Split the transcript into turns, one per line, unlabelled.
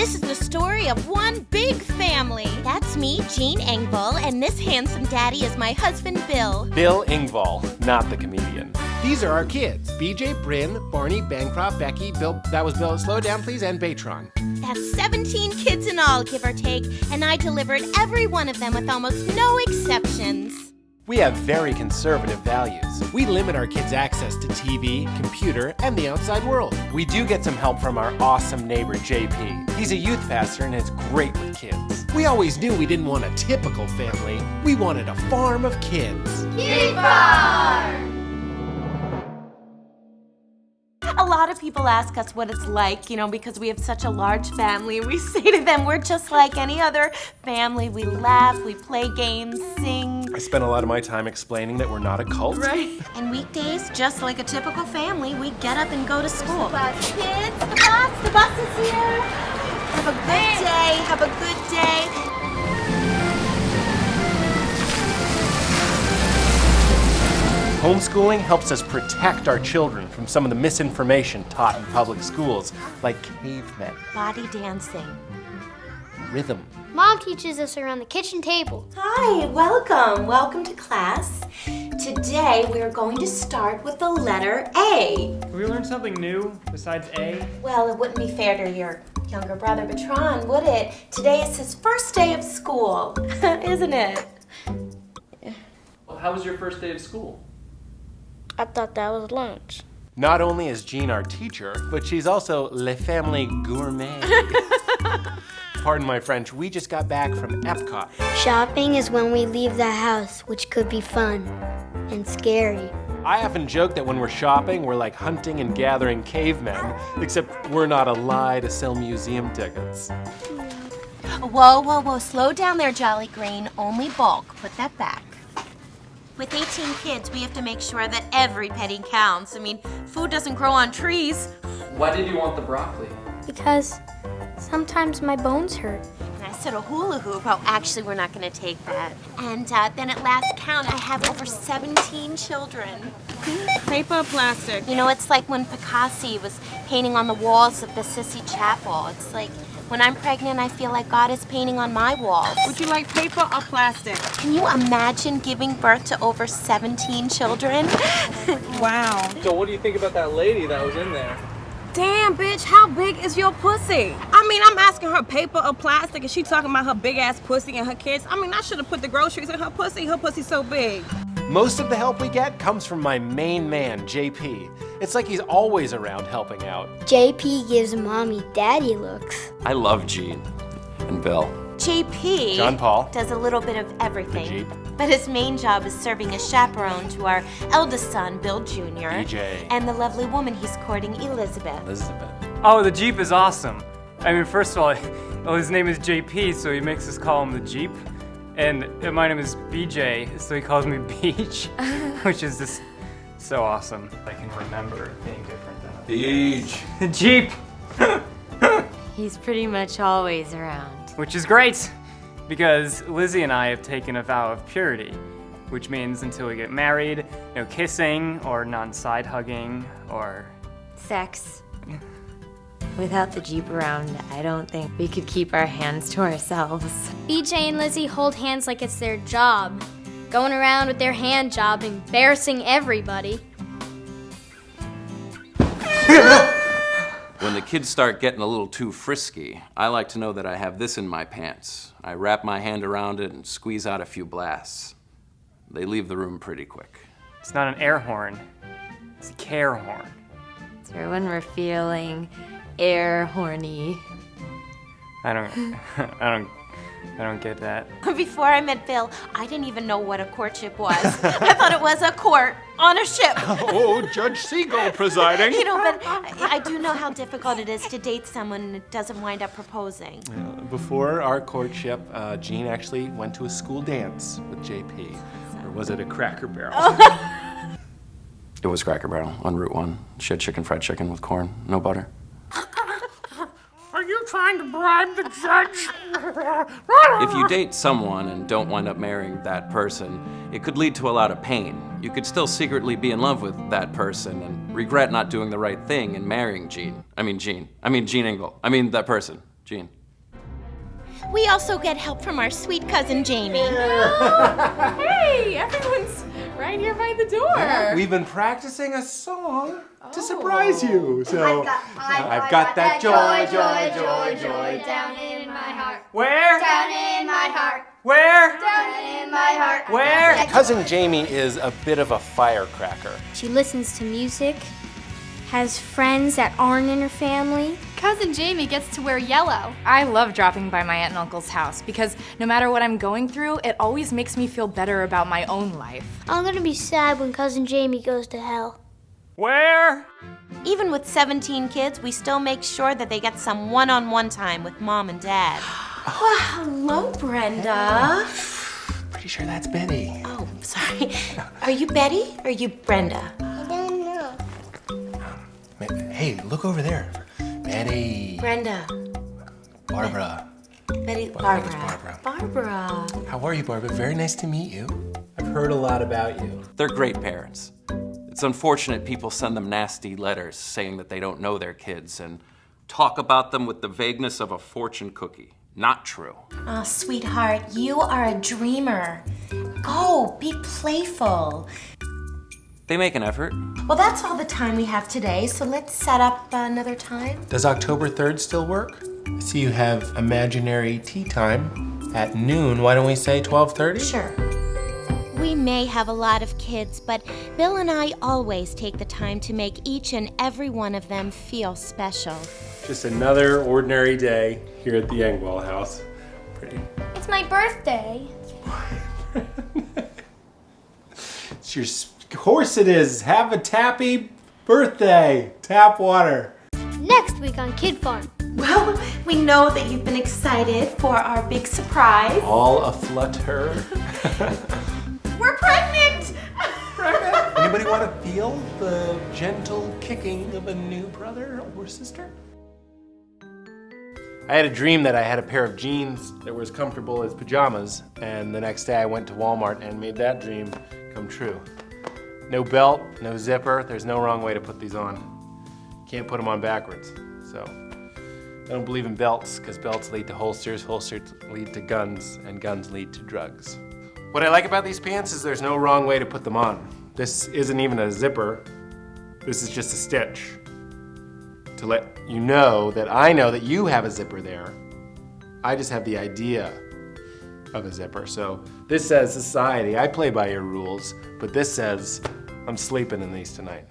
This is the story of one big family. That's me, Jean Engvall, and this handsome daddy is my husband, Bill.
Bill Engvall, not the comedian.
These are our kids. BJ, Bryn, Barney, Bancroft, Becky, Bill, that was Bill, slow down please, and Batron.
That's 17 kids in all, give or take, and I delivered every one of them with almost no exceptions.
We have very conservative values.
We limit our kids' access to TV, computer, and the outside world.
We do get some help from our awesome neighbor, JP. He's a youth pastor and is great with kids.
We always knew we didn't want a typical family. We wanted a farm of kids.
Kid Farm! A lot of people ask us what it's like, because we have such a large family. We say to them, we're just like any other family. We laugh, we play games, sing.
I spend a lot of my time explaining that we're not a cult.
Right. And weekdays, just like a typical family, we get up and go to school. Kids, the bus is here. Have a good day, have a good day.
Homeschooling helps us protect our children from some of the misinformation taught in public schools, like cavemen,
Body dancing.
rhythm.
Mom teaches us around the kitchen table.
Hi, welcome. Welcome to class. Today we are going to start with the letter A.
Can we learn something new besides A?
Well, it wouldn't be fair to your younger brother, Bertrand, would it? Today is his first day of school, isn't it?
Well, how was your first day of school?
I thought that was lunch.
Not only is Jean our teacher, but she's also Le Family Gourmet. Pardon my French, we just got back from Epcot.
Shopping is when we leave the house, which could be fun and scary.
I often joke that when we're shopping, we're like hunting and gathering cavemen, except we're not a lie to sell museum tickets.
Whoa, slow down there, Jolly Green. Only bulk. Put that back. With 18 kids, we have to make sure that every penny counts. I mean, food doesn't grow on trees.
Why did you want the broccoli?
Because sometimes my bones hurt.
And I said a hula hoop. Oh, actually, we're not going to take that. And then at last count, I have over 17 children.
Paper or plastic?
It's like when Picasso was painting on the walls of the Sissy Chapel. It's like when I'm pregnant, I feel like God is painting on my walls.
Would you like paper or plastic?
Can you imagine giving birth to over 17 children?
Wow.
So what do you think about that lady that was in there?
Damn, bitch, how big is your pussy? I mean, I'm asking her paper or plastic, and she talking about her big-ass pussy and her kids. I mean, I should have put the groceries in her pussy. Her pussy's so big.
Most of the help we get comes from my main man, JP. It's like he's always around helping out.
JP gives mommy daddy looks.
I love Jean and Bill.
JP
John Paul.
does a little bit of everything.
Jeep.
But his main job is serving as chaperone to our eldest son, Bill Jr.
BJ.
And the lovely woman he's courting, Elizabeth.
Elizabeth.
Oh, the Jeep is awesome. I mean, first of all, his name is JP, so he makes us call him the Jeep. And my name is BJ, so he calls me Beach, which is just so awesome. I can remember being different than
Beach.
the Jeep,
He's pretty much always around.
which is great because Lizzie and I have taken a vow of purity, which means until we get married, no kissing or non-side hugging or
Sex. Without the Jeep around, I don't think we could keep our hands to ourselves.
BJ and Lizzie hold hands like it's their job, going around with their hand job, embarrassing everybody.
When the kids start getting a little too frisky, I like to know that I have this in my pants. I wrap my hand around it and squeeze out a few blasts. They leave the room pretty quick.
it's not an air horn, it's a care horn.
So when we're feeling air horny.
I don't get that.
Before I met Bill, I didn't even know what a courtship was. I thought it was a court on a ship.
Oh, Judge Seagull presiding.
But I do know how difficult it is to date someone that doesn't wind up proposing.
Before our courtship, Jean actually went to a school dance with JP. Or was it a Cracker Barrel?
It was Cracker Barrel on Route 1. She had fried chicken with corn, no butter.
Are you trying to bribe the judge?
If you date someone and don't wind up marrying that person, it could lead to a lot of pain. You could still secretly be in love with that person and regret not doing the right thing and marrying Jean Engvall. That person. Jean.
We also get help from our sweet cousin Jamie.
Hey, everyone's right here by the door.
We've been practicing a song to surprise you. So I've got that joy
down in my heart.
Where?
Down in my heart.
Where?
Down in my heart.
Where?
Cousin Jamie is a bit of a firecracker.
She listens to music, has friends that aren't in her family.
Cousin Jamie gets to wear yellow. I love dropping by my aunt and uncle's house because no matter what I'm going through, it always makes me feel better about my own life.
I'm gonna be sad when Cousin Jamie goes to hell.
Where?
Even with 17 kids, we still make sure that they get some one-on-one time with Mom and Dad. Well, hello, Brenda.
Pretty sure that's Betty.
Oh, sorry. Are you Betty or are you Brenda?
I don't know.
Hey, look over there. Betty.
Brenda.
Barbara.
Betty.
I think it's
Barbara.
How are you, Barbara? Very nice to meet you. I've heard a lot about you.
They're great parents. It's unfortunate people send them nasty letters saying that they don't know their kids and talk about them with the vagueness of a fortune cookie. Not true.
Oh, sweetheart, you are a dreamer. Go, be playful.
They make an effort.
Well, that's all the time we have today, so let's set up another time.
Does October 3rd still work? I see you have imaginary tea time at noon. Why don't we say 12:30?
Sure. We may have a lot of kids, but Bill and I always take the time to make each and every one of them feel special.
Just another ordinary day here at the Engvall house. Pretty.
It's my birthday.
Of course it is. Have a tappy birthday. Tap water.
Next week on Kid Farm.
Well, we know that you've been excited for our big surprise.
All aflutter.
We're pregnant!
Anybody want to feel the gentle kicking of a new brother or sister? I had a dream that I had a pair of jeans that were as comfortable as pajamas, and the next day I went to Walmart and made that dream come true. No belt, no zipper, there's no wrong way to put these on. Can't put them on backwards. So, I don't believe in belts, because belts lead to holsters, holsters lead to guns, and guns lead to drugs. What I like about these pants is there's no wrong way to put them on. This isn't even a zipper, this is just a stitch. To let you know that you have a zipper there. I just have the idea of a zipper. So this says society, I play by your rules, but this says I'm sleeping in these tonight.